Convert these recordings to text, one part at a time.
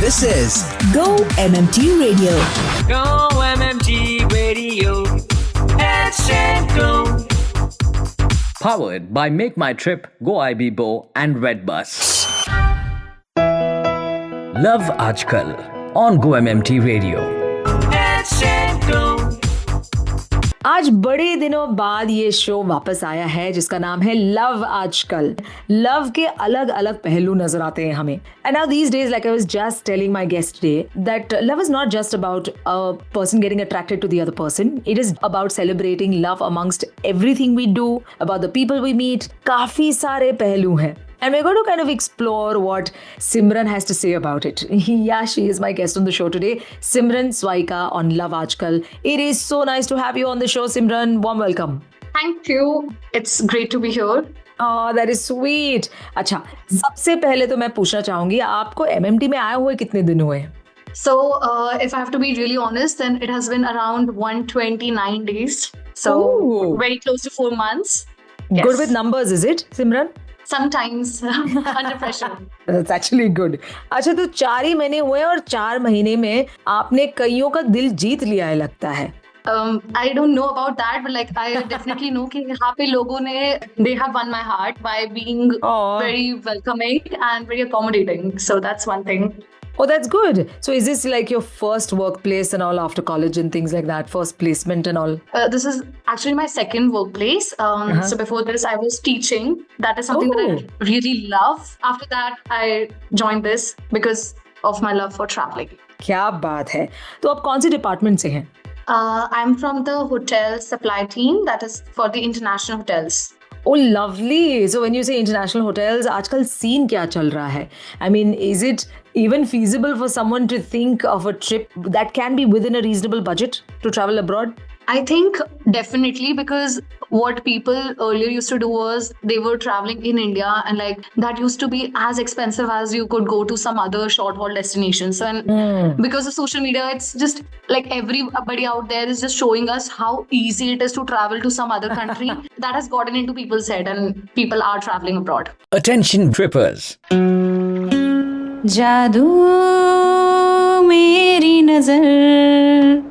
This is Go MMT Radio. Go MMT Radio. Let's go. Powered by Make My Trip, Go IB Bo and Redbus. Love Aajkal on Go MMT Radio. Let's go. आज बड़े दिनों बाद ये show वापस आया है जिसका नाम है लव आजकल. लव के अलग अलग पहलू नजर आते हैं हमें. And now these days, like I was just telling my guest today, that love is not just about a person getting attracted to the other person. It is about celebrating love amongst everything we do, about the people we meet. काफी सारे पहलू हैं. And we're going to kind of explore what Simran has to say about it. Yeah, she is my guest on the show today. Simran Swaika on Love Aajkal. It is so nice to have you on the show, Simran. Warm welcome. Thank you. It's great to be here. Oh, that is sweet. अच्छा, सबसे पहले तो मैं पूछना चाहूंगी आपको MMT में आए हुए कितने दिन हुए? So, if I have to be really honest, then it has been around 129 days. So, Ooh. very close to 4 months. Yes. Good with numbers, is it, Simran? Sometimes under pressure. That's actually good. अच्छा, तो 4 ही महीने हुए और 4 महीने में आपने कईयों का दिल जीत लिया है लगता है. I don't know about that, but like I definitely know कि यहाँ पे लोगों ने they have won my heart by being very welcoming and very accommodating. So that's one thing. Oh, that's good. So is this like your first workplace and all after college and things like that? First placement and all? This is actually my second workplace. So before this, I was teaching. That is something that I really love. After that, I joined this because of my love for traveling. क्या बात है. तो आप कौन से department से हैं? I'm from the hotel supply team. That is for the international hotels. Oh, lovely. So when you say international hotels, आजकल scene क्या चल रहा है? I mean, is it even feasible for someone to think of a trip that can be within a reasonable budget to travel abroad? I think definitely, because what people earlier used to do was they were traveling in India and like that used to be as expensive as you could go to some other short haul destination. So and because of social media, it's just like everybody out there is just showing us how easy it is to travel to some other country. That has gotten into people's head and people are traveling abroad. Attention trippers. जादू मेरी नजर.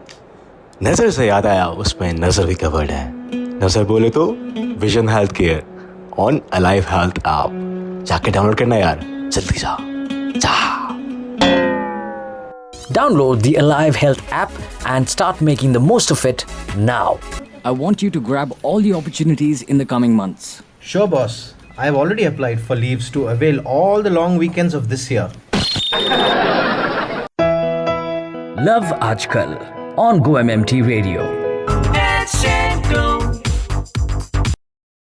नजर से याद आया, उसमें नजर भी कवर्ड है. नजर बोले तो vision health care on alive health app. जाके डाउनलोड करना यार, जल्दी जा. Download the Alive Health app and start making the most of it now. I want you to grab all the opportunities in the coming months. Sure, boss. I have already applied for leaves to avail all the long weekends of this year. Love Aajkal on Go MMT Radio. Let's go.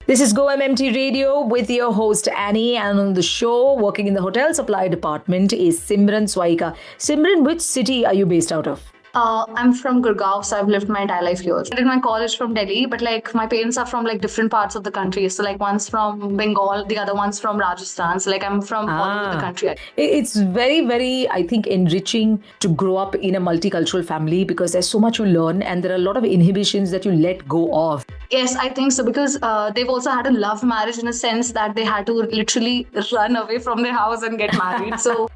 This is Go MMT Radio with your host Annie, and on the show, working in the hotel supply department, is Simran Swaika. Simran, which city are you based out of? I'm from Gurgaon, so I've lived my entire life here. I did my college from Delhi, but like my parents are from like different parts of the country. So like one's from Bengal, the other one's from Rajasthan. So like I'm from all over the country. It's very, very, I think, enriching to grow up in a multicultural family because there's so much you learn and there are a lot of inhibitions that you let go of. Yes, I think so, because they've also had a love marriage in a sense that they had to literally run away from their house and get married. So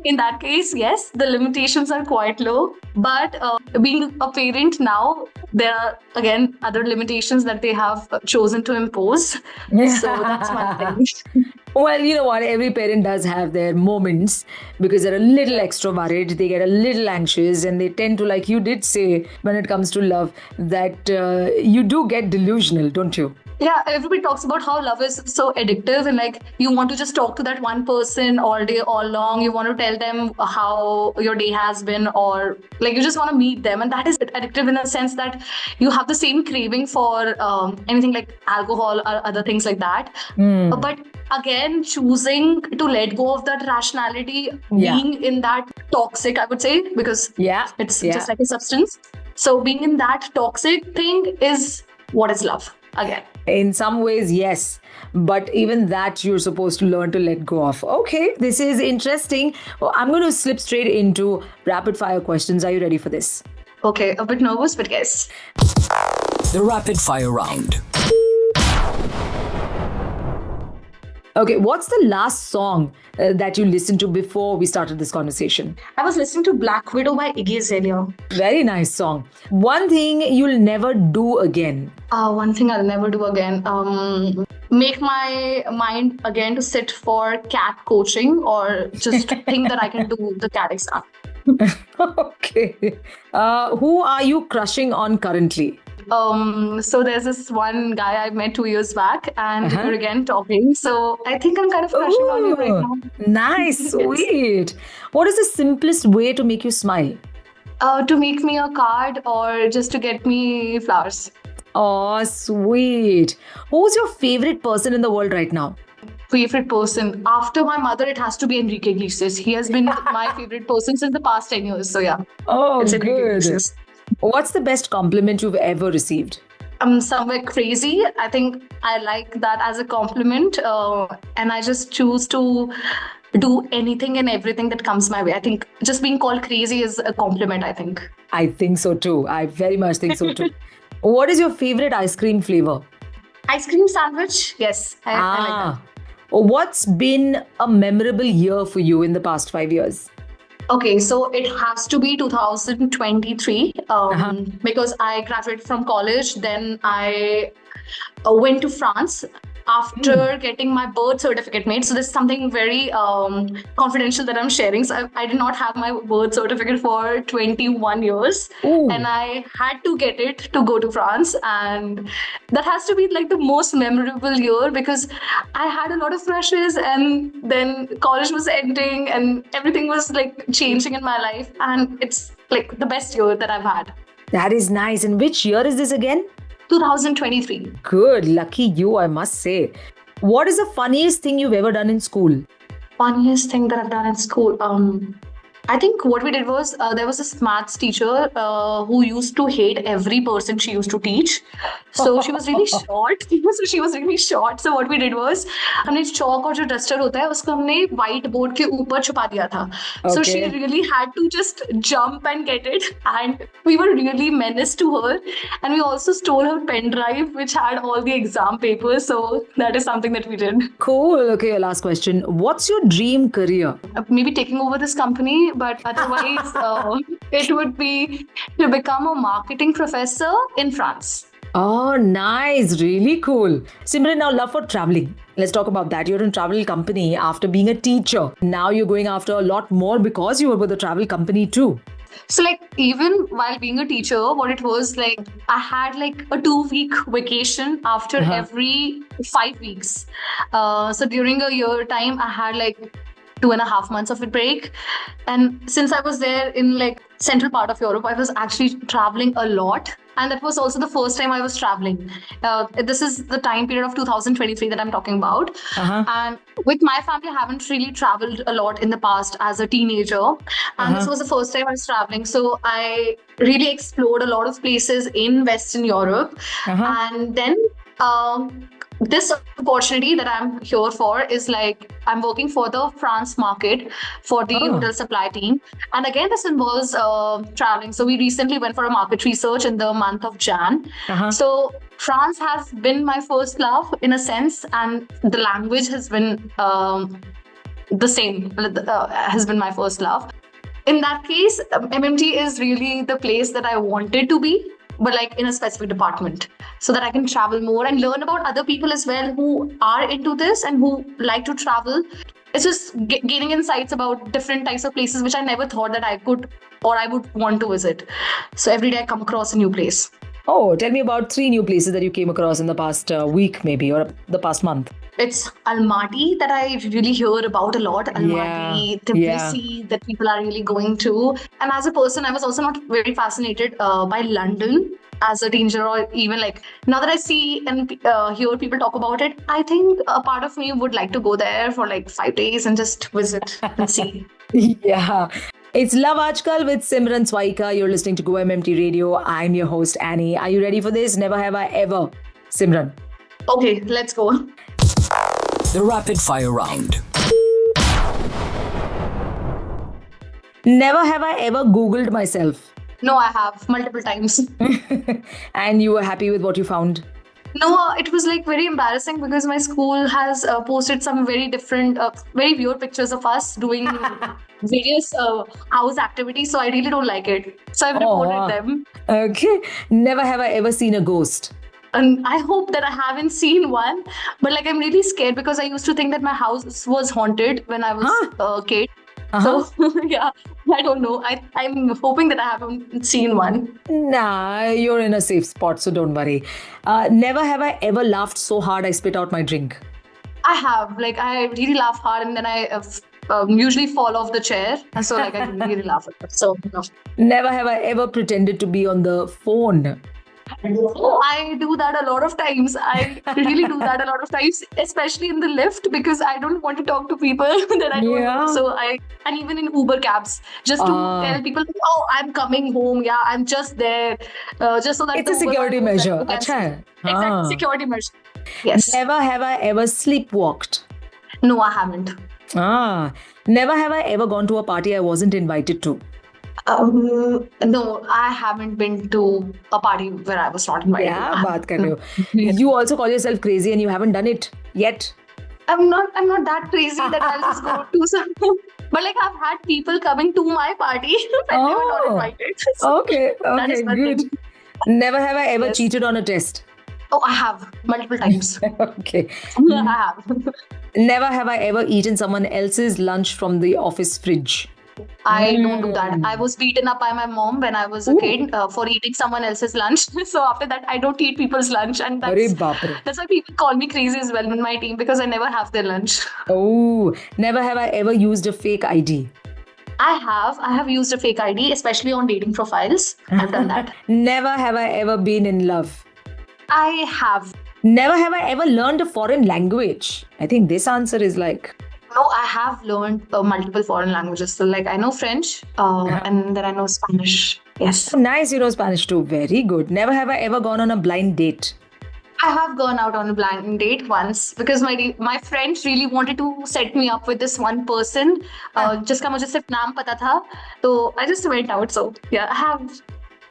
in that case, yes, the limitations are quite low. But being a parent now, there are again other limitations that they have chosen to impose. So that's one thing. Well, you know what? Every parent does have their moments because they're a little extra worried, they get a little anxious, and they tend to, like you did say, when it comes to love, that you do get delusional, don't you? Yeah, everybody talks about how love is so addictive and like you want to just talk to that one person all day, all long. You want to tell them how your day has been, or like you just want to meet them. And that is addictive in the sense that you have the same craving for anything like alcohol or other things like that. But again, choosing to let go of that rationality, being in that toxic, I would say, because it's just like a substance. So being in that toxic thing is what is love again. In some ways, yes. But even that you're supposed to learn to let go of. Okay, this is interesting. Oh, I'm going to slip straight into rapid fire questions. Are you ready for this? Okay, a bit nervous, but yes. The rapid fire round. Okay, what's the last song that you listened to before we started this conversation? I was listening to Black Widow by Iggy Azalea. Very nice song. One thing you'll never do again. One thing I'll never do again. Make my mind again to sit for cat coaching or just think that I can do the cat exam. Okay. Who are you crushing on currently? So there's this one guy I met 2 years back and we're again talking. So I think I'm kind of crushing on you right now. Nice, sweet. What is the simplest way to make you smile? To make me a card or just to get me flowers. Oh, sweet. Who's your favorite person in the world right now? Favorite person. After my mother, it has to be Enrique Iglesias. He has been my favorite person since the past 10 years. So yeah. Oh, It's Enrique good. Iglesias. What's the best compliment you've ever received? I'm somewhere crazy. I think I like that as a compliment. And I just choose to do anything and everything that comes my way. I think just being called crazy is a compliment, I think. I think so too. I very much think so too. What is your favorite ice cream flavor? Ice cream sandwich? Yes, I like that. What's been a memorable year for you in the past 5 years? Okay, so it has to be 2023 because I graduated from college. Then I went to France after getting my birth certificate made. So this is something very confidential that I'm sharing. So I did not have my birth certificate for 21 years. Ooh. And I had to get it to go to France. And that has to be like the most memorable year because I had a lot of crushes and then college was ending and everything was like changing in my life. And it's like the best year that I've had. That is nice. And which year is this again? 2023. Good, lucky you, I must say. What is the funniest thing you've ever done in school? Funniest thing that I've done in school. I think what we did was there was this maths teacher who used to hate every person she used to teach. So she was really short. She was really short. So what we did was हमने chalk और जो duster होता है उसको हमने white board के ऊपर छुपा दिया था. So she Okay. really had to just jump and get it. And we were really menaced to her. And we also stole her pen drive which had all the exam papers. So that is something that we did. Cool. Okay, last question. What's your dream career? Maybe taking over this company, but otherwise it would be to become a marketing professor in France. Oh, nice. Really cool. Simran, now love for traveling. Let's talk about that. You're in a travel company after being a teacher. Now you're going after a lot more because you were with a travel company too. So like even while being a teacher, what it was like, I had like a 2-week vacation after every 5 weeks. So during a year time, I had like 2.5 months of a break. And since I was there in like central part of Europe, I was actually traveling a lot. And that was also the first time I was traveling. This is the time period of 2023 that I'm talking about. And with my family, I haven't really traveled a lot in the past as a teenager. And this was the first time I was traveling. So I really explored a lot of places in Western Europe. And then this opportunity that I'm here for is like I'm working for the France market for the hotel supply team. And again, this involves traveling. So we recently went for a market research in the month of Jan. So France has been my first love in a sense, and the language has been the same, has been my first love. In that case, MMT is really the place that I wanted to be, but like in a specific department, so that I can travel more and learn about other people as well who are into this and who like to travel. It's just gaining insights about different types of places which I never thought that I could or I would want to visit. So every day I come across a new place. Oh, tell me about 3 new places that you came across in the past week maybe or the past month. It's Almaty that I really hear about a lot. Almaty, Tbilisi, that people are really going to. And as a person, I was also not very fascinated by London as a teenager, or even like now that I see and hear people talk about it, I think a part of me would like to go there for like 5 days and just visit and see. Yeah. It's Love Aajkal with Simran Swaika. You're listening to Go MMT Radio. I'm your host, Annie. Are you ready for this? Never have I ever. Simran. Okay, let's go. The rapid fire round. Never have I ever Googled myself. No, I have multiple times. And you were happy with what you found? No, it was like very embarrassing because my school has posted some very different, very weird pictures of us doing various house activities. So I really don't like it. So I've reported them. Okay. Never have I ever seen a ghost. And I hope that I haven't seen one. But like I'm really scared because I used to think that my house was haunted when I was a kid. So yeah, I don't know. I'm hoping that I haven't seen one. Nah, you're in a safe spot, so don't worry. Never have I ever laughed so hard I spit out my drink. I have. Like I really laugh hard and then I usually fall off the chair. And so like I really laugh at that. So no. Never have I ever pretended to be on the phone. I do that a lot of times. I really do that a lot of times, especially in the lift because I don't want to talk to people that I don't know. So and even in Uber cabs, just to tell people, oh, I'm coming home. Yeah, I'm just there. Just so that it's a security measure. Exactly, security measure. Yes. Never have I ever sleepwalked. No, I haven't. Never have I ever gone to a party I wasn't invited to. No, I haven't been to a party where I was not invited. Yeah, baat kar rahe ho. You also call yourself crazy and you haven't done it yet. I'm not that crazy that I'll just go to some. But like I've had people coming to my party and they were not invited. So Okay, good. Never have I ever cheated on a test. Oh, I have multiple times. Okay. I have. Never have I ever eaten someone else's lunch from the office fridge. I don't do that. I was beaten up by my mom when I was a kid for eating someone else's lunch. So after that, I don't eat people's lunch. And that's why people call me crazy as well in my team because I never have their lunch. Oh, never have I ever used a fake ID. I have used a fake ID, especially on dating profiles. I've done that. Never have I ever been in love. I have. Never have I ever learned a foreign language. I think this answer is like... No, I have learned multiple foreign languages. So like I know French and then I know Spanish. Yes. Nice, you know Spanish too. Very good. Never have I ever gone on a blind date. I have gone out on a blind date once because my friend really wanted to set me up with this one person. जिसका मुझे सिर्फ नाम पता था. So I just went out. So yeah, I have.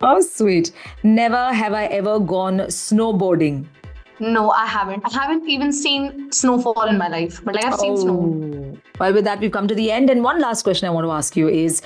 Oh, sweet. Never have I ever gone snowboarding. No, I haven't. I haven't even seen snowfall in my life, but like I've seen snow. Well, with that, we've come to the end. And one last question I want to ask you is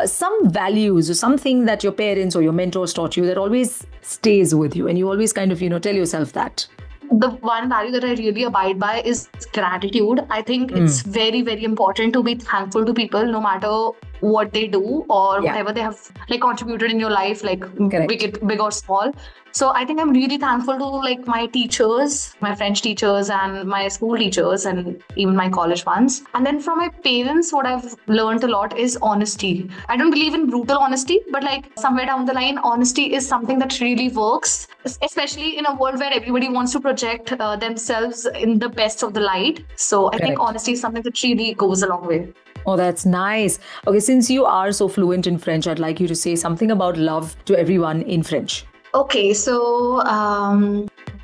some values or something that your parents or your mentors taught you that always stays with you and you always kind of, tell yourself that. The one value that I really abide by is gratitude. I think it's very, very important to be thankful to people no matter what they do or whatever they have like contributed in your life, like big or small. So I think I'm really thankful to like my teachers, my French teachers and my school teachers and even my college ones. And then from my parents, what I've learned a lot is honesty. I don't believe in brutal honesty, but like somewhere down the line, honesty is something that really works, especially in a world where everybody wants to project themselves in the best of the light. So I think honesty is something that really goes a long way. Oh, that's nice. Okay, since you are so fluent in French, I'd like you to say something about love to everyone in French. Okay, so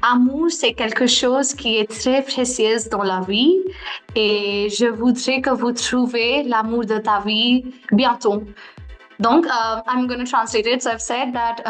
amour, c'est quelque chose qui est très précieux dans la vie et je voudrais que vous trouviez l'amour de ta vie bientôt. Donc, I'm going to translate it. So I've said that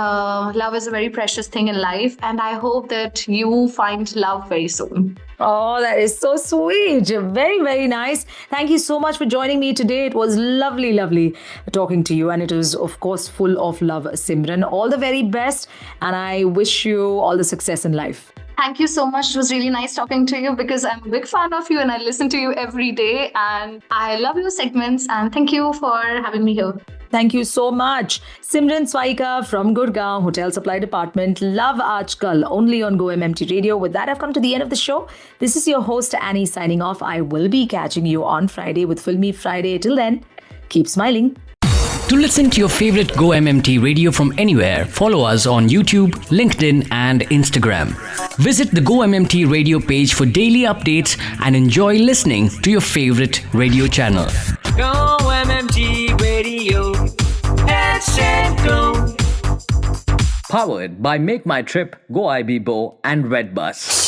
love is a very precious thing in life and I hope that you find love very soon. Oh, that is so sweet. Very, very nice. Thank you so much for joining me today. It was lovely talking to you. And it was, of course, full of love, Simran. All the very best. And I wish you all the success in life. Thank you so much. It was really nice talking to you because I'm a big fan of you and I listen to you every day. And I love your segments. And thank you for having me here. Thank you so much. Simran Swaika from Gurgaon Hotel Supply Department. Love Aajkal, only on Go MMT Radio. With that, I've come to the end of the show. This is your host, Annie, signing off. I will be catching you on Friday with Filmy Friday. Till then, keep smiling. To listen to your favorite Go MMT Radio from anywhere, follow us on YouTube, LinkedIn and Instagram. Visit the Go MMT Radio page for daily updates and enjoy listening to your favorite radio channel. Go MMG Radio. Let's go. Powered by Make My Trip, Go IB Bo and Redbus.